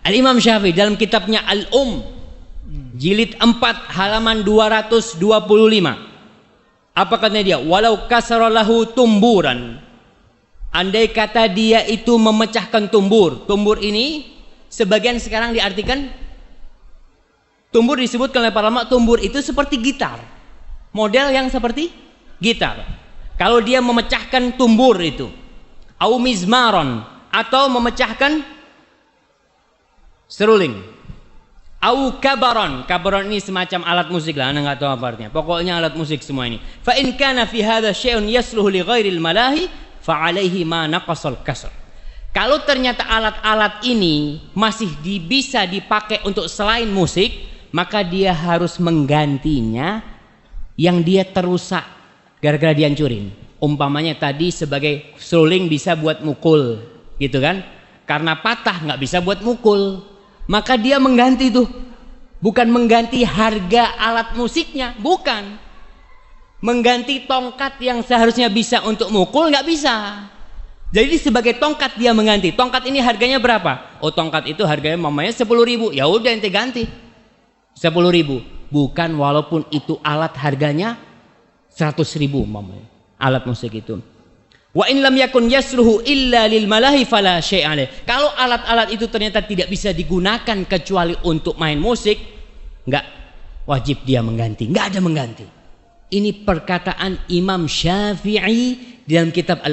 Al-Imam Syafi'i dalam kitabnya jilid 4 halaman 225. Apa katanya dia? Walau kasaralahu tumburan. Andai kata dia itu memecahkan tumbur. Tumbur ini sebagian sekarang diartikan tumbur disebutkan oleh para ulama, tumbur itu seperti gitar. Model yang seperti gitar. Kalau dia memecahkan tumbur itu, au mizmaron, atau memecahkan seruling, au kabaron. Kabaron ini semacam alat musik lah, anda nggak tahu apa artinya. Pokoknya alat musik semua ini. Fa in kana fi hadza syai'un yasluhu li ghairil malahi fa alaihi ma naqasal kasr. Kalau ternyata alat-alat ini masih bisa dipakai untuk selain musik, maka dia harus menggantinya yang dia terusak gara-gara dihancurin. Umpamanya tadi sebagai seruling bisa buat mukul, gitu kan? Karena patah nggak bisa buat mukul, maka dia mengganti tuh. Bukan mengganti harga alat musiknya, bukan. Mengganti tongkat yang seharusnya bisa untuk mukul nggak bisa. Jadi sebagai tongkat dia mengganti. Tongkat ini harganya berapa? Oh, tongkat itu harganya mamanya 10.000. Ya udah ente ganti 10.000. Bukan walaupun itu alat harganya 100.000 mamanya. Alat musik itu. Wa in lam yakun yasluhu illa lil malahi fala syai'aleh. Kalau alat-alat itu ternyata tidak bisa digunakan kecuali untuk main musik, enggak wajib dia mengganti. Enggak ada mengganti. Ini perkataan Imam Syafi'i dalam kitab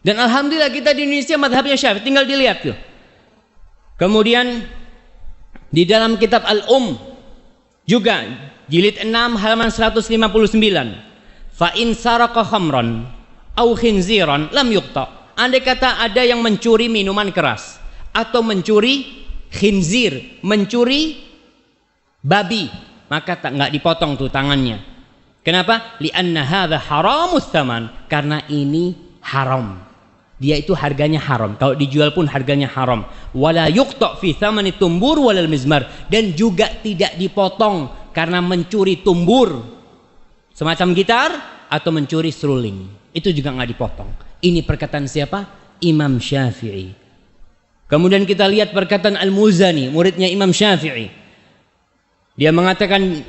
Dan alhamdulillah kita di Indonesia madhabnya Syafi'i, tinggal dilihat tuh. Kemudian di dalam kitab juga jilid 6 halaman 159. Fa in saraqa khamran au khinziran lam yuqta. Andai kata ada yang mencuri minuman keras atau mencuri khinzir, mencuri babi, maka enggak dipotong tuh tangannya. Kenapa? Li'anna hadza haramus tsaman, karena ini haram. Dia itu harganya haram. Kalau dijual pun harganya haram. Wala yuqta fi tsamani tumbur walal mizmar, dan juga tidak dipotong karena mencuri tumbur semacam gitar atau mencuri seruling. Itu juga nggak dipotong. Ini perkataan siapa? Imam Syafi'i. Kemudian kita lihat perkataan Al-Muzani, muridnya Imam Syafi'i. Dia mengatakan,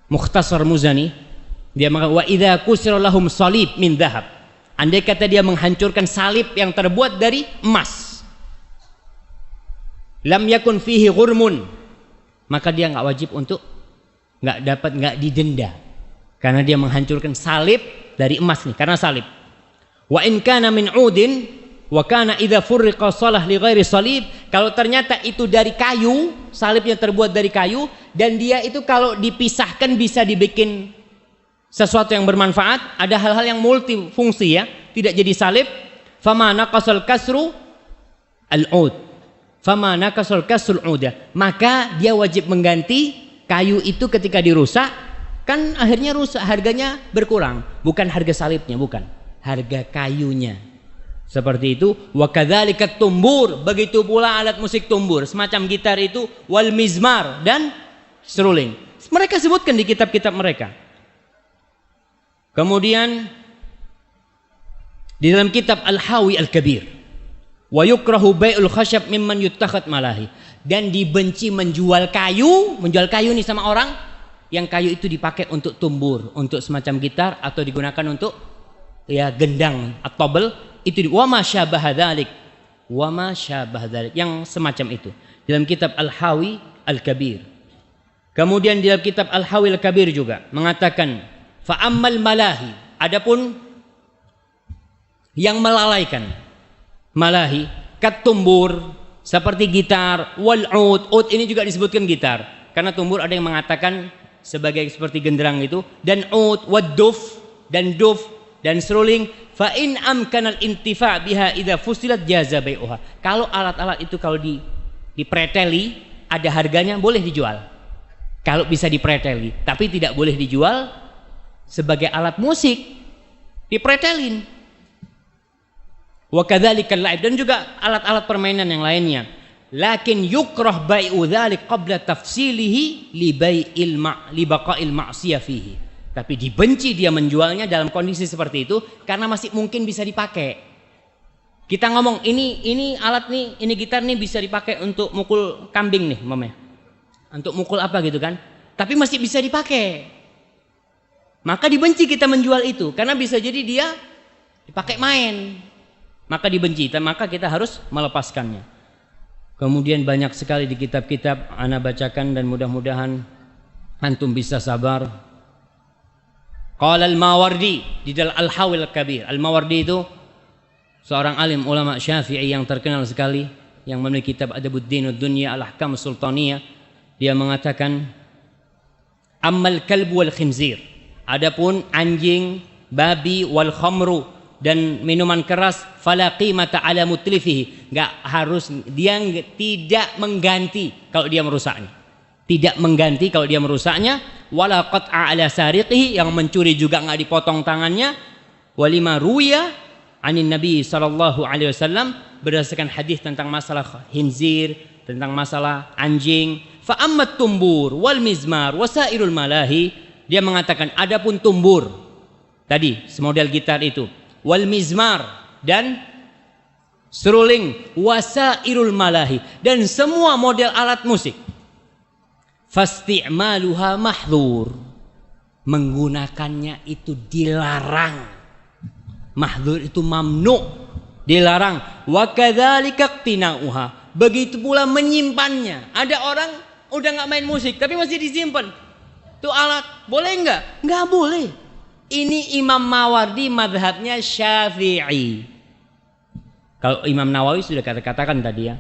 Mukhtasar Muzani, dia mengatakan wa idza kusira lahum salib min dhahab. Andai kata dia menghancurkan salib yang terbuat dari emas, lam yakun fihi ghurmun, maka dia nggak wajib untuk nggak didenda, karena dia menghancurkan salib dari emas nih, karena salib. Wa in kana min udin wa kana idza furriqa salah li ghairi salib. Kalau ternyata itu dari kayu, salibnya terbuat dari kayu, dan dia itu kalau dipisahkan bisa dibikin sesuatu yang bermanfaat, ada hal-hal yang multifungsi ya, tidak jadi salib. Fama naqasal kasru al-ud, fama naqasal kasrul uda, maka dia wajib mengganti kayu itu ketika dirusak, kan akhirnya rusak, harganya berkurang, bukan harga salibnya, bukan, harga kayunya. Seperti itu. Wa kadzalika tumbur, begitu pula alat musik tumbur semacam gitar itu, wal mizmar, dan seruling. Mereka sebutkan di kitab-kitab mereka. Kemudian di dalam kitab Al-Hawi Al-Kabir, wa yukrahu bai'ul khasyab mimman yuttakhad malahi, dan dibenci menjual kayu nih sama orang yang kayu itu dipakai untuk tumbur, untuk semacam gitar, atau digunakan untuk ya gendang atau tabel, itu wa ma syabah dzalik, wa ma syabah dzalik, yang semacam itu dalam kitab Al-Hawi Al-Kabir. Kemudian di dalam kitab Al-Hawi Al-Kabir juga mengatakan fa'ammal malahi, adapun yang melalaikan, malahi kat tumbur seperti gitar, wal ud ini juga disebutkan gitar, karena tumbur ada yang mengatakan sebagai seperti genderang itu, dan ud, wad duf, dan duf, dan seruling. Fa in amkanal intifa' biha idza fusilat jaza bai'uha. Kalau alat-alat itu kalau dipreteli ada harganya, boleh dijual. Kalau bisa dipreteli, tapi tidak boleh dijual sebagai alat musik, dipretelin. Wa kadzalika al-la'ib, dan juga alat-alat permainan yang lainnya. Lakin yukrah bai'u dzalik qabla tafsilihi li baqa'il ma'siyah fihi. Tapi dibenci dia menjualnya dalam kondisi seperti itu karena masih mungkin bisa dipakai. Kita ngomong ini alat nih, ini gitar nih bisa dipakai untuk mukul kambing nih, mamanya. Untuk mukul apa gitu kan? Tapi masih bisa dipakai. Maka dibenci kita menjual itu karena bisa jadi dia dipakai main. Maka dibenci, maka kita harus melepaskannya. Kemudian banyak sekali di kitab-kitab ana bacakan dan mudah-mudahan antum bisa sabar. Qala al-Mawardi di dalam Al-Hawil Kabir. Al-Mawardi itu seorang alim ulama Syafi'i yang terkenal sekali, yang memiliki kitab Adabuddin Ad-Dunya Al-Ahkam Sultaniyah. Dia mengatakan, ammal kalbu wal khinzir, adapun anjing, babi, wal khamru, dan minuman keras, fala qimata ala mutlifihi, dia tidak mengganti kalau dia merusaknya. Tidak mengganti kalau dia merusaknya. Wala qat'a ala sariqihi, yang mencuri juga enggak dipotong tangannya. Walima ruya anin Nabi sallallahu alaihi wasallam, berdasarkan hadis tentang masalah khinzir, tentang masalah anjing. Fa ammat tumbur wal mizmar wasairul malahi, dia mengatakan adapun tumbur tadi semodel gitar itu, wal mizmar dan seruling, wasairul malahi dan semua model alat musik, fasti'maluha mahdhur, menggunakannya itu dilarang. Mahdhur itu mamnu, dilarang. Wa kadzalika iqtina'uha, begitu pula menyimpannya. Ada orang udah nggak main musik tapi masih disimpan tuh alat, boleh nggak boleh. Ini Imam Mawardi madhabnya Syafi'i. Kalau Imam Nawawi sudah katakan tadi ya,